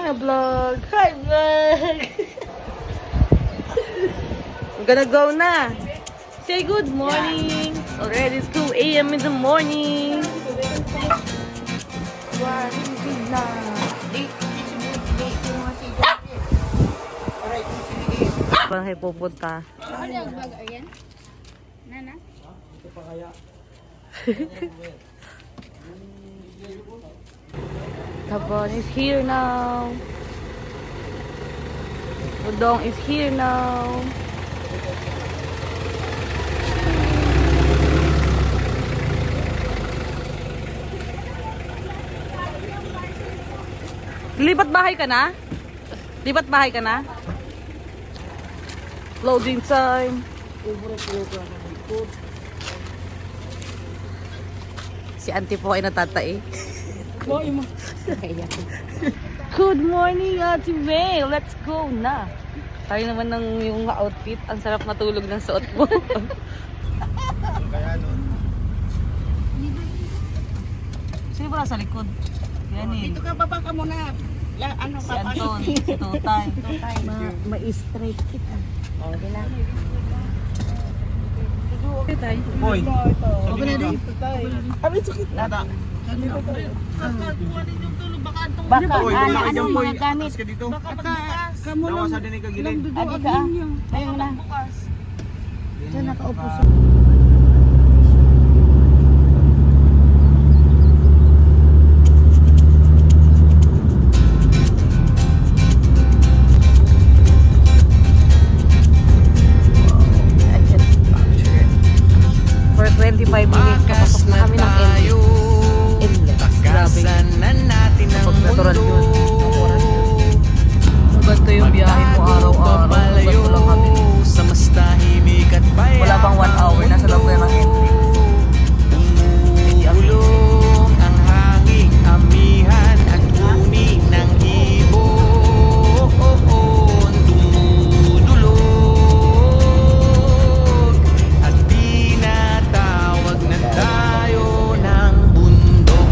wanna vlog. Hi, vlog. I'm gonna go na. Say good morning. Already 2 a.m. in the morning. Wow, good na. Parang kayo pupunta. Nana? Tabon is here now. Udong is here now. Lipat bahay ka na? Lipat bahay ka na? Loading time. Si auntie po ay natatay. Good morning, Ate May. Let's go na. Tayo naman ng yung outfit. Ang sarap matulog ng suot mo. Sino ba nasa likod? Yanin. Dito ka, baba ka muna. Ano, Si Anton, si Tutay. Ma-straight kita. Okay na. Boy, Okay na din. Abi, sakit. nata. Baka, Boy, ano, wala ka ano dyan, boy. mga gamit. Atas ka dito. Kamu Dawa lang. sa din kagilid. Adi ka ah. Ayun na. Diyan nakaupo siya. For 25 minutes, kapasok na kami ng endless. Grabe. Pag natural yun. Kung ganito yung biyahe mo araw-araw, kung ganito lang kami. Wala pang 1 hour, nasa loob na ng endless. Ulong ang hanging amihan at uni ng ibon dumudulog at tinatawag na tayo ng bundok.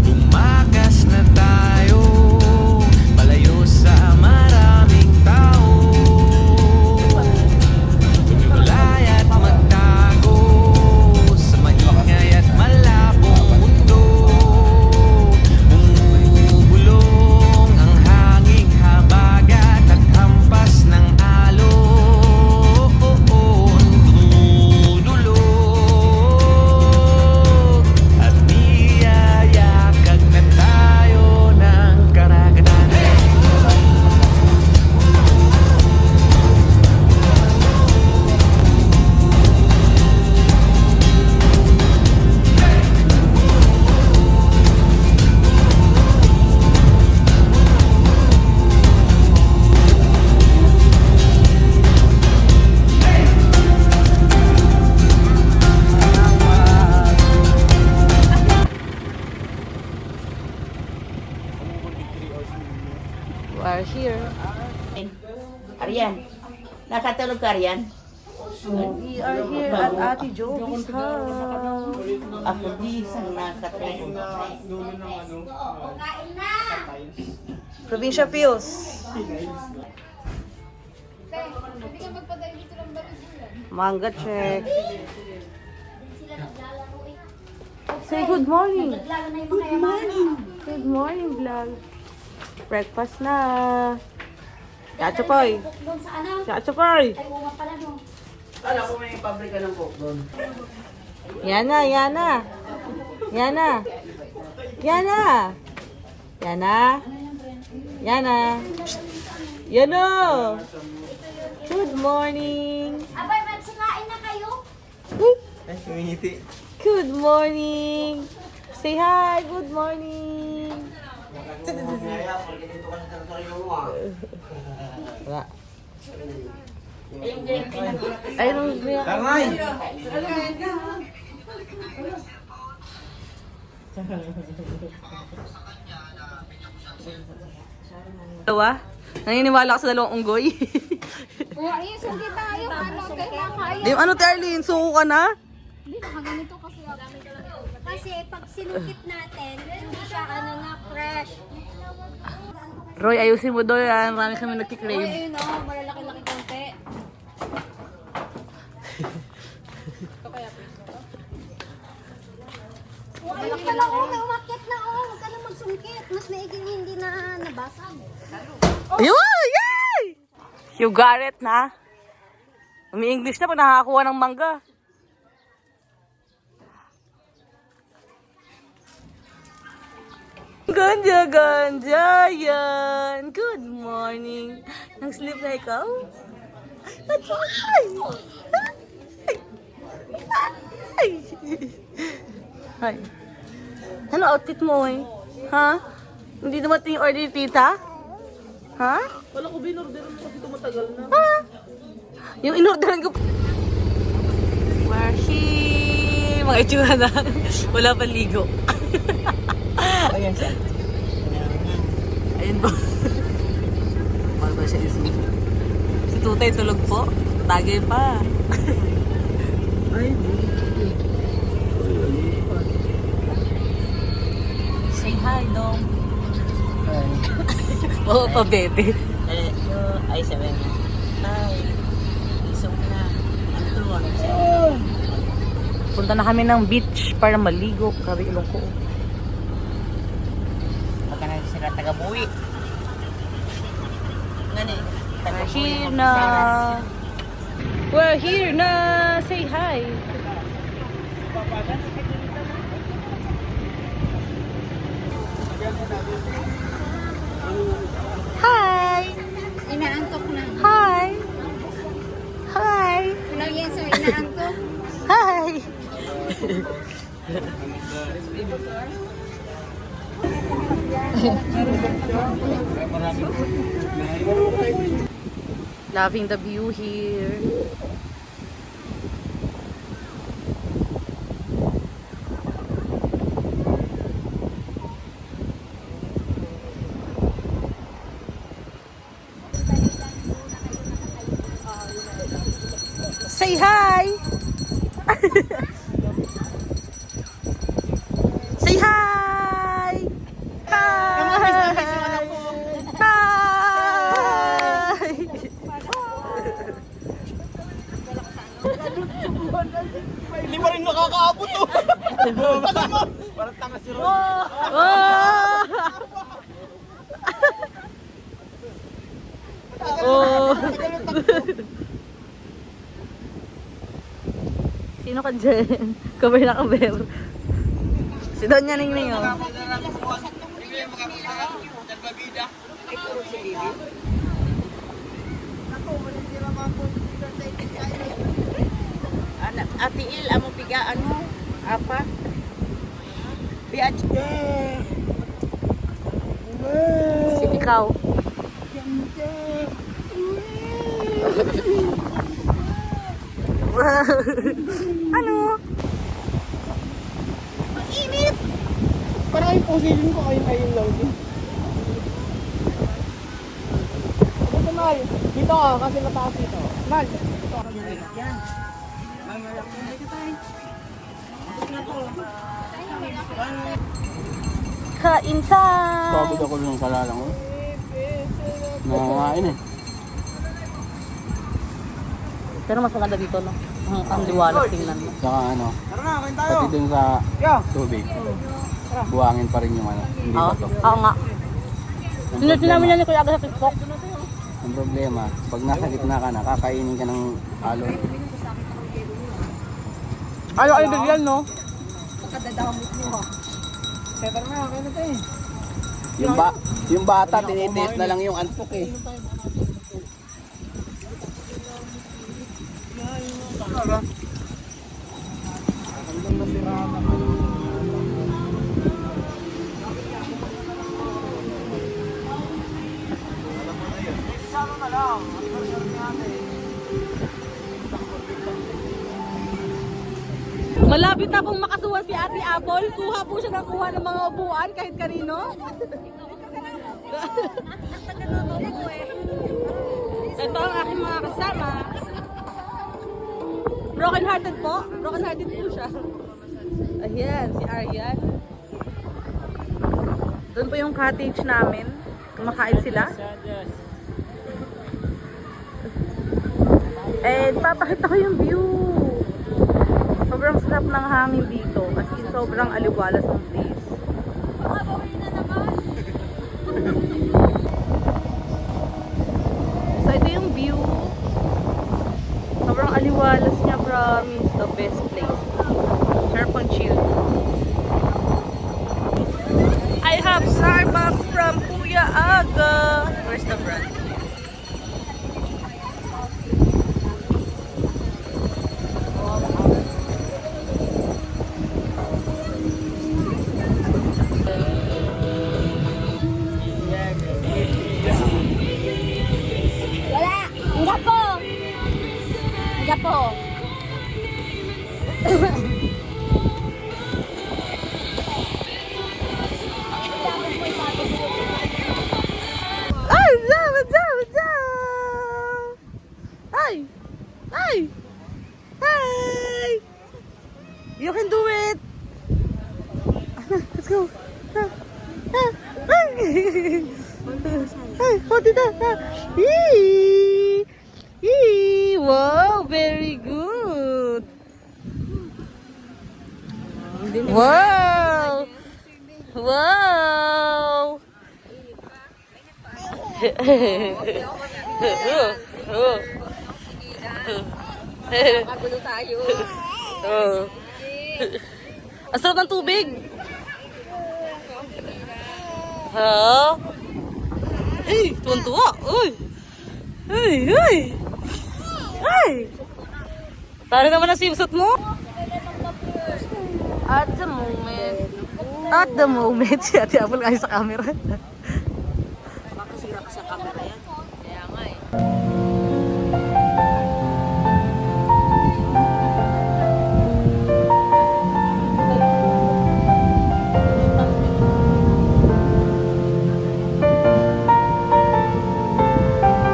Tumakas na tayo, malayo sa maraming tao. Tumulay at magtago sa maingay at malabong mundo. Bumubulong ang hanging habagat at hampas ng alon. Dumudulog at niyayakag na tayo ng karagatan. We are here. Arian. Nakatulog ka, Arian? We are here at Ate Joby's house. Ako di isang nakatulog. Provincia Fields. Manga check. Say good morning. Good morning. Good morning, vlog. Breakfast na. Chachapoy. Doon sa ano? Chachapoy. Ay, uma pala doon. Kala ko may pabrika ng coke doon. Yana, Yana. Yana. Yana. Yana. Yana. Yana. Good morning. Abay, magsingain na kayo? Ay, ngingiti. Good morning. Say hi. Good morning. Wala. Ay, nung Tangay! Dalawa? Naniniwala ka sa dalawang unggoy? Oo, ayun, sungkit na ngayon. Ano, kaya Di, ano, Terlin? Suko ka na? Hindi, nakaganito kasi ako. Kasi pag sinungkit natin, hindi siya na fresh. Roy, ayusin mo doon yan. Marami kami Uy, nagkikrave. ayun o, malalaki-laki konti. Ayun pala o, may umakyat na o. Huwag ka na magsungkit. Mas maiging hindi na nabasag. Ayun! Yay! You got it na. Umi-English na pag nakakakuha ng mangga. Ganja yan. Good morning. Nang sleep na ikaw? Ay! Ay! Ay! Ano outfit mo eh? Ha? Hindi dumating yung order ni tita? Ha? Wala ko binorderan mo kasi tumatagal na. Ha? Yung inorderan ko. We're here. Mga itsura na. Wala pang ligo. Ayan siya. Ayun po. Paano ba siya isip? Si Tutay tulog po. Tagay pa. Ay, Say hi, Dom. Oo pa, bebe. ay sabi mo. Ay, isok na. Ano to? Ano siya? Punta na kami ng beach para maligo. Grabe ilong ko. Pagka na sila taga-buwi. Ngani? We're here na. We're here na. Say hi. Hi. Inaantok na. Hi. Hi. Hello, yes sir. Inaantok. Hi. Loving the view here. Say hi. Say hi. Hi. Hindi pa rin nakakaabot to. Parang tanga si Ron. Oh. Sino ka dyan? Cover na cover. Si Donya Ningning oh. Ate Il, amo pigaan mo. Apa? Biat. Si ikaw. Ano? Parang yung position ko ayun lang din. Ito Mal, dito ka kasi mataas dito. Mal, dito. Kain time! Pagod ako yung kalalang ko. Nangangain eh. Pero mas maganda dito, no? Ang liwanag tingnan mo. Saka ano, pati dun sa tubig. Buhangin pa rin yung ano, hindi Oo, ba to? oo nga. Sinusin namin yan ni Kuya Aga sa TikTok. Ang problema, pag nasa gitna ka na, kakainin ka ng alon. Ano ay bigyan, no? Yung bata, tinitest na lang yung antok eh. Malapit Grabe tapong makasuha si Ate Apple. Kuha po siya ng kuha ng mga upuan kahit kanino. Ito ang aking mga kasama. Broken hearted po. Broken hearted po siya. Ayan, si Aryan. Doon po yung cottage namin. Kumakain sila. And papakita ko yung view. Sobrang sarap ng hangin dito. As in, sobrang aliwalas ng place. So, ito yung view. Sobrang aliwalas niya, promise. The best place. Sharp and chill. I have Starbucks from Kuya Aga. Where's the brand? Wala! Hangga po! Hangga po! Ay! Ay! Ay! Hey! You can do it! Let's go! Ay! Oh, tita! Yee! Yee! Wow! Very good! Wow! Wow! Magulo tayo. Ang sarap ng tubig. Ha? Ay, tuwan-tuwa. Uy. Ay, ay. Ay. Tara naman ang swimsuit mo. At the moment, si Ate Apple kayo sa camera. Makakasira ka sa camera yan. Kaya nga eh.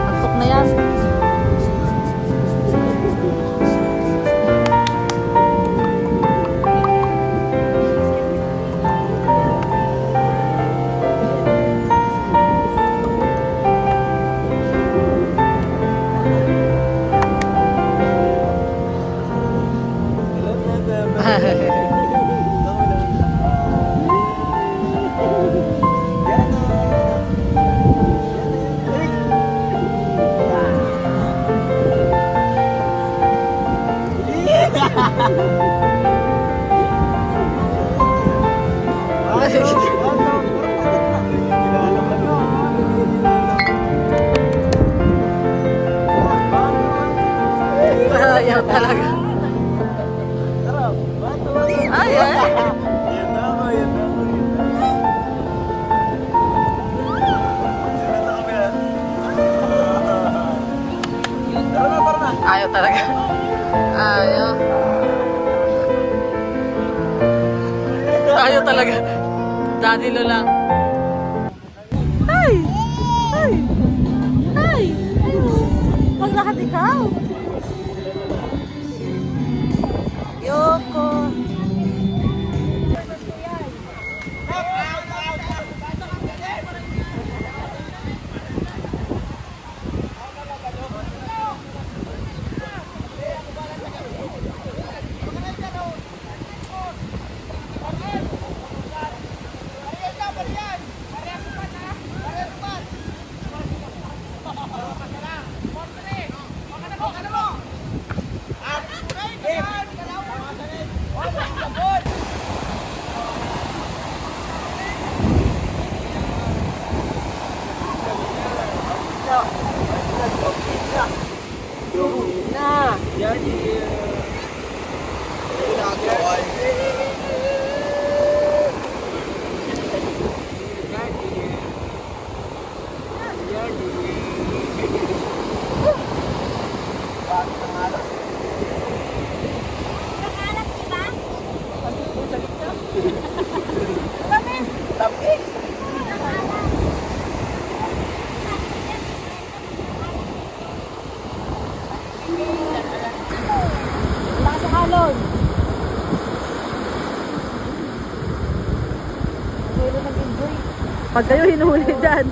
Pasok na yan. Ayaw talaga. Ay, ay. Ayaw talaga. Ayaw. Ayaw talaga. Daddy lo lang. Ay! Ay! Ay! Pag lahat ikaw. Yoko. Pag kayo hinuhuli dyan.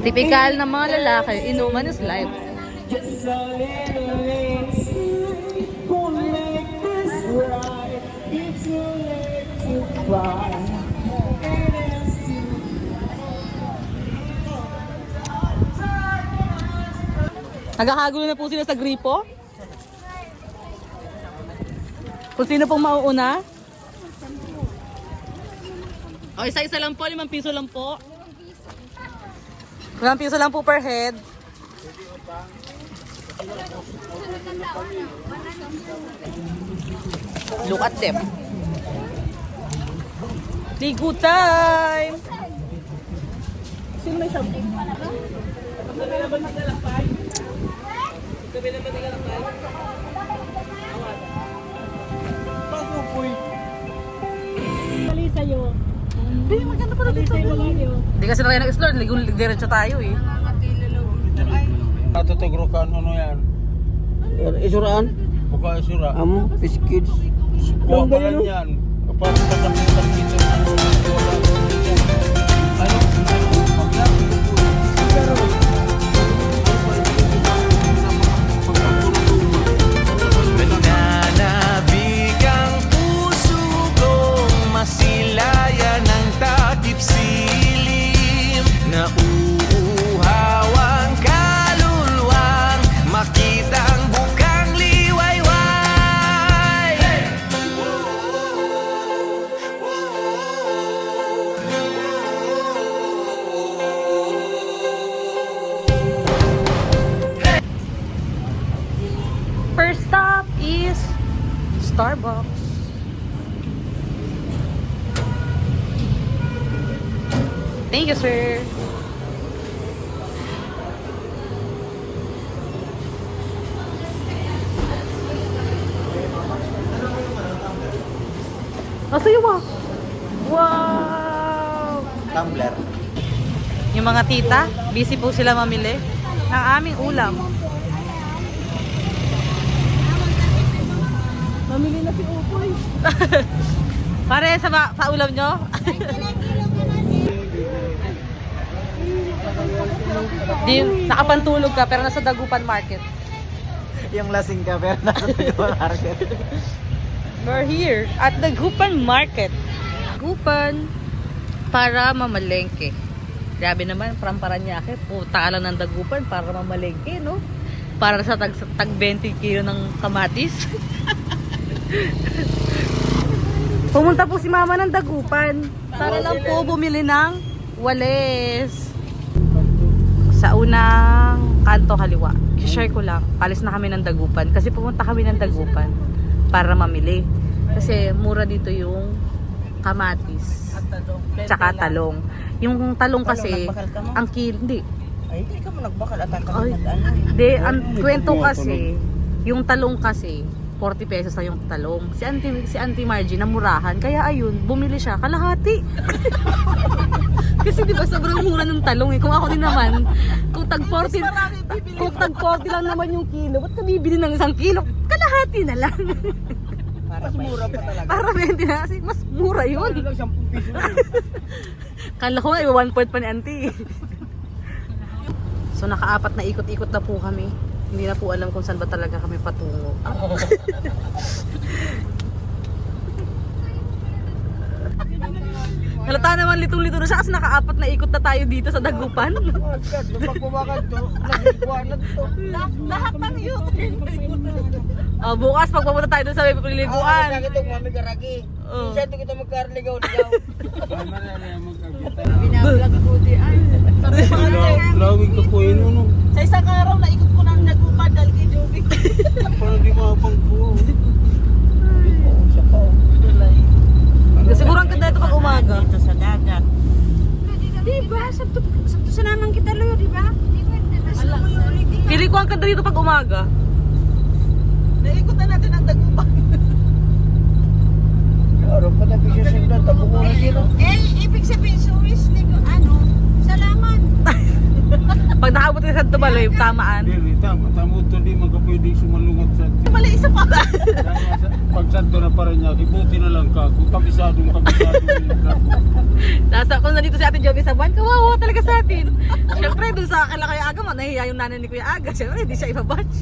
Typical na mga lalaki, inuman is life. Nagkakagulo na po sila sa gripo. Kung sino pong mauuna. O, isa-isa lang po, 5 piso lang po. 5 piso lang po per head. Look at them. Ligo time! Sino may shampoo? Mali sa'yo. Hindi, maganda pa rin dito. Hindi kasi na kayo nag-explore, diretso tayo eh. Natutugrokan, ano yan? Isuraan? Buka isura. Amo, fish kids. Kuha pa lang yan. Kapag pagkakitan dito, ano? Nananabig ang puso kong masilayan ng takip silim. Nauuhaw ang kaluluwang makita ang bukang liwayway. First stop is Starbucks. Thank you, sir. Nasa iyo ba? Wow! Tumbler. Yung mga tita, busy po sila mamili ng aming ulam. Mamili na si Upoy. Pare, sa ulam nyo? Di, nakapantulog ka pero nasa Dagupan Market. Yung lasing ka pero nasa market. We're here at Dagupan Market. Dagupan para mamalengke. Grabe naman, from Paranaque, puta lang ng Dagupan para mamalengke, no? Para sa tag 20 kilo ng kamatis. Pumunta po si mama ng Dagupan para lang po bumili ng wales. Sa unang kanto kaliwa. I-share ko lang. Palis na kami ng Dagupan. Kasi pumunta kami ng Dagupan para mamili. Kasi mura dito yung kamatis. Tsaka talong. Yung talong kasi, ang kilo, hindi. Ay, hindi ka mo nagbakal at ang Ay, hindi, ang kwento kasi, yung talong kasi, 40 pesos na yung talong. Si Auntie Margie namurahan. Kaya ayun, bumili siya kalahati. Kasi di ba sobrang mura ng talong eh. Kung ako din naman, kung tag 40 lang naman yung kilo, ba't ka bibili ng 1 kilo? Kalahati na lang. Mas mura pa talaga. Para 20 na kasi mas mura yun. Kala ko ay 1 point pa ni Auntie. So nakaapat na ikot-ikot na po kami. Hindi na po alam kung saan ba talaga kami patungo. Halata naman litong-lito na siya kasi nakaapat na ikot na tayo dito sa Dagupan. Pag bumakad to, nagigwanan to. Lahat ng U-turn. Bukas pag pumunta tayo doon sa may paliliguan. Bakit itong mami karagi? Oh. Minsan ito kita magkarligaw-ligaw. Binablog ko di ay. Drawing ka po yun, ano? Sa isang araw na ikot ko ng Dagupan dahil kay Joby. Parang di makapang po. Siguro ang ganda ito pag umaga. Dito sa dagat. Diba? Sabto sa naman kita loyo, diba? Pili ko ang ganda dito pag umaga. Naikot na natin ang Dagupan. Araw pa na pisyo sila, tabungo na sila. Ibig sabihin, suwis ni ano, salaman. Pag Pag nakaabot ka sa Tubaloy, tamaan. Dili, tamo to di magkapwede sumalungat sa Mali isa pa. pag santo na pa rin niya, ibuti na lang ka. Kung kabisadong yung ako. Nasa, kung nandito si Ate Joby sa buwan, kawawa talaga sa atin. Siyempre, dun sa kala Kuya Aga, nahihiya yung nanay ni Kuya Aga. Siyempre, hindi siya ibabatch.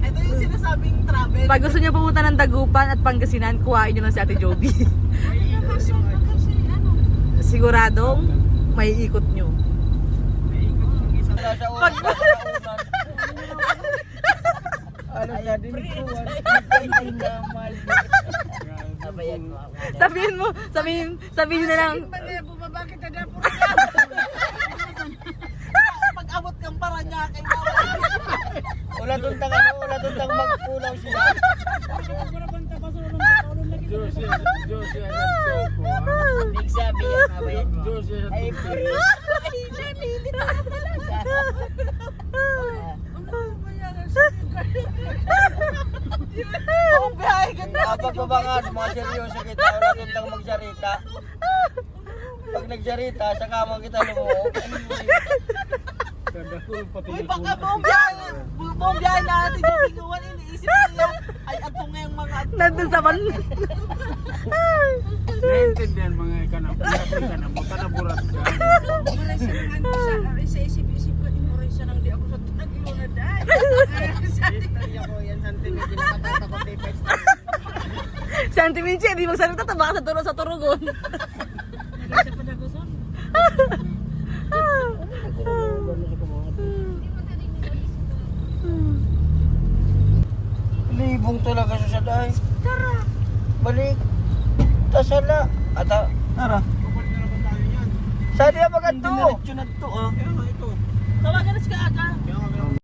Ito yung sinasabing travel. Pag gusto niyo pumunta ng Dagupan at Pangasinan, kuhain niyo lang si Ate Joby. Siguradong may ikot niyo. Pag... Ano na din ko? Sabayan mo ako. sabihin nyo na lang. Bumaba kita na po. Pag abot kang Paranaque, Wala doon tang magpulaw siya. big sabi yan, sabayan mo. Ay, Kung biyahe ka na. Kapag babangan, mga seryoso kita, wala doon tang magsarita. Pag nagsarita, sa kamang kita lumuhok. uy, baka buong biyahe natin yung binguan, iniisip niya, ay ato nga yung mga ato. Nandun sa man. Naintindihan mga ikanam. Magkanaburat ka. Sa isip-isip ko, imuray siya nang di ako sa tagilo na dahil. Si Auntie Minchi, hindi magsalita, baka sa turugon. Libong talaga siya sa dahi. Tara. Balik. Tasala. Ata. Tara. Saan niya maganto? Diretso na to ah. Tawagan na si Aga.